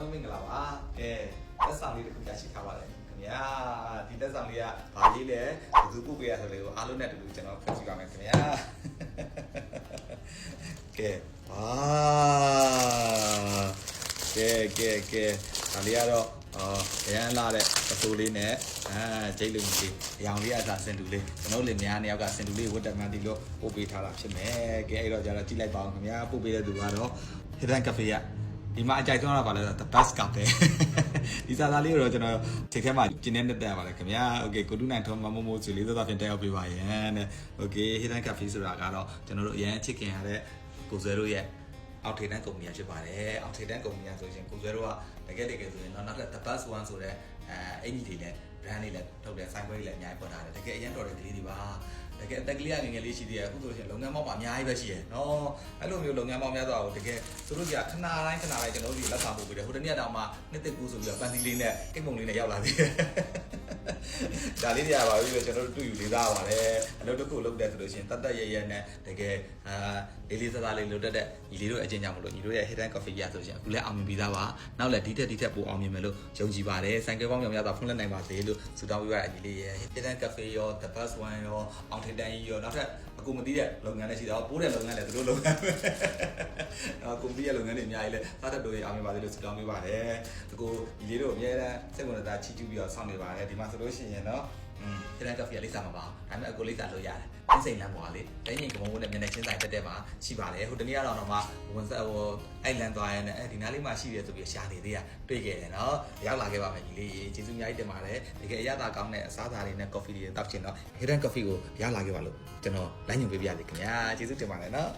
လုံးမင်္ဂလာပါကဲလက်ဆောင်လေးတစ်ခုရရှိထားပါတယ်ခင်ဗျာဒီလက်ဆောင်လေးကဘာလေးလဲဘယ်သူပို့ပေးရဆိုလေကိုအားလုံးနဲ့တူတူကျွန်တော်ဖွင့်ကြည့်ပါမယ်ခင်ဗျာကဲကဲဒါလေးကတော့ရန်လာတဲ့အစိုးလေးနဲ့ဂျိတ်လုံးကြီးရောင်လေးအစားစင်တူလေးကျွန်တော်တို့များနှစ်ယောက်ကစင်တူလေးဝတ်တက်မှန်ဒီလိုပို့ပေးထားတာဖြစ်မယ်ကဲအဲ့တော့ကျတော့ကြည့်လိုက်ပါအောင်ခင်ဗျာပို့ပေးတဲ့သူကတော့ Hidden Cafe ကဒီမှာအကြိုက်ဆုံးတော့ပါလဲ the best cafe ဒီစားသားလေးကိုတော့ကျွန်တော်ချိန်ထဲမှာကျင်းနေတက်ပါလေခင်ဗျာ okay ကိုတူနိုင်ထုံးမမို့ချီလေးသက်သာဖြင့်တက်ရောက်ပေးပါရန်တဲ့ okay Hidden Cafe ဆိုတာကတော့ကျွန်တော်တို့အရင်ချစ်ခင်ရတဲ့ကိုဆွဲတို့ရဲ့အောက်ထေတန်းကုမ္ပဏီဖြစ်ပါတယ်အောက်ထေတန်းကုမ္ပဏီဆိုရင်ကိုဆွဲတို့ကတကယ်ဆိုရင်နောက်ထပ် the best one ဆိုတဲ့အင်ဂျီတွေလည်း brand တွေလည်းထုတ်တယ်ဆိုင်ခွဲတွေလည်းအများကြီးပေါ်ထားတယ်တကယ်အရင်တော်တဲ့ကလေးတွေပါတကယ်အသက်ကလေးငယ်လေးရှိသေးတယ်အခုဆိုရင်လုပ်ငန်းပေါင်းမှာအများကြီးပဲရှိရယ်နော်အဲ့လိုမျိုးလုပ်ငန်းပေါင်းများစွာကိုတကယ်သူတို့ကခဏတိုင်းကျွန်တော်တို့လက်ဆောင်ပို့ပေးတယ်ဟိုတနေ့တောင်မှနှစ်သက်ကူးဆိုပြီးတော့ပန်စီလေးနဲ့ကိတ်မုံလေးနဲ့ရောက်လာသေးတယ်ဒါလေးတွေကပါပြီးတော့ကျွန်တော်တို့တွေ့ယူလေးသားပါတယ်အလုပ်တစ်ခုလုပ်တဲ့ဆိုလို့ရှိရင်တတ်ရဲနဲ့တကယ်လေးစားလေးလုပ်တတ်တဲ့ညီလေးတို့အချင်းကြောင့်မလို့ညီတို့ရဲ့ Hidden Coffee ရဆိုရှင်အခုလည်းအောင်မြင်ပြီးသားပါနောက်လည်းဒီထက်ပိုအောင်မြင်မယ်လို့ယုံကြည်ပါတယ်ဆိုင်ကယ်ပေါင်းများစွာဖွင့်လှစ်နိုင်ပါစေလို့ဆုတောင်းပေးပါရညီလေးရဲ့ Hidden Cafe ရော The Best One ရောအောင်ထင်တန်းကြီးရောနောက်ထပ်အကူမသိတဲ့လုပ်ငန်းတွေရှိတော့ပိုးတဲ့လုပ်ငန်းလည်းသူတို့လုပ်ငန်းပဲအကူမသိတဲ့လုပ်ငန်းတွေအများကြီးလဲစားတတ်တို့ရအောင်မြင်ပါစေလို့ဆုတောင်းပေးပါတယ်အခုညီလေးတို့အများအားစိတ်ဝင်စားချီးကျူးပြီးတော့ဆောင်နေပါတယ်ဒီမှာဆိုလို့ရှိရင်တော့Hidden Cafe လိပ်စာမှာပါဒါပေမဲ့အကိုလိပ်စာလို့ရတယ်အစိမ့်လမ်းပေါ်ကလေတိုင်းရင်ကမုံနဲ့မျက်နှာချင်းဆိုင်တက်မှာရှိပါတယ်ဟိုတနေ့ကတော့မှဝန်ဆက်ဟိုအဲ့လန်သွားရဲနဲ့ဒီနားလေးမှာရှိတယ်ဆိုပြီးရှာနေသေးရတွေ့ခဲ့တယ်နော်ရောက်လာခဲ့ပါမယ်ညီလေးကျေးဇူးအများကြီးတင်ပါတယ်တကယ်အရသာကောင်းတဲ့အစားအစာတွေနဲ့ coffee တွေတောက်ချင်တော့ Hidden Coffee ကိုရောက်လာခဲ့ပါလို့ကျွန်တော်လိုင်းညွှန်ပေးပြရစီခင်ဗျာကျေးဇူးတင်ပါတယ်နော်